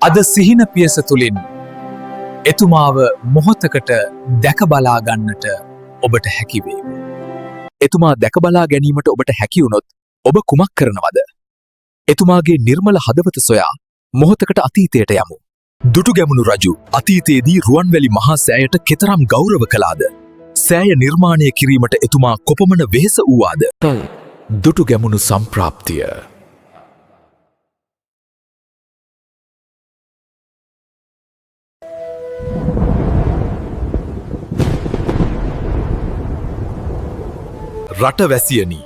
අද සිහින පියස තුළින් එතුමාව මොහොතකට දැක බලා ගන්නට ඔබට හැකිවේ. එතුමා දැක බලා ගැනීමට ඔබට හැකිවුණොත් ඔබ කුමක් කරනවද? එතුමාගේ නිර්මල හදවත සොයා මොහොතකට අතීතයට යමු. දුටුගැමුණු රජු අතීතයේදී රුවන්වැලි මහා සෑයට කෙතරම් ගෞරව කළාද? සෑය නිර්මාණය කිරීමට එතුමා කොපමණ වෙහෙස වූවාද? දුටුගැමුණු සම්ප්‍රාප්තිය. රටවැසියනි,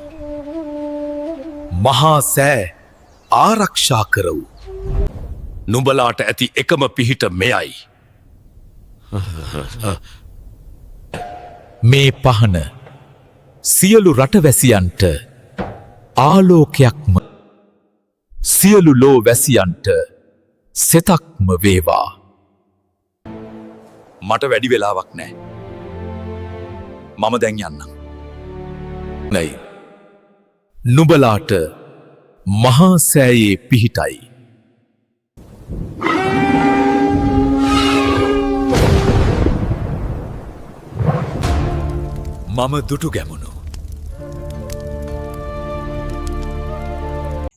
මහා සෑ ආරක්ෂා කරවු. නුඹලාට ඇති එකම පිහිට මෙයයි. මේ පහන සියලු රටවැසියන්ට ආලෝකයක්ම, සියලු ලෝ වැසියන්ට සෙතක්ම වේවා. මට වැඩි වෙලාවක් නෑ. මම දැන් යන්නම්. නයි, නුඹලාට මහා සෑයේ පිහිටයි. මම දුටුගැමුණු.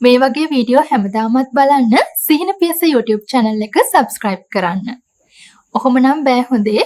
මේ වගේ වීඩියෝ හැමදාමත් බලන්න සිහින පියස YouTube channel එක subscribe කරන්න. ඔහොමනම් බෑ හොඳේ.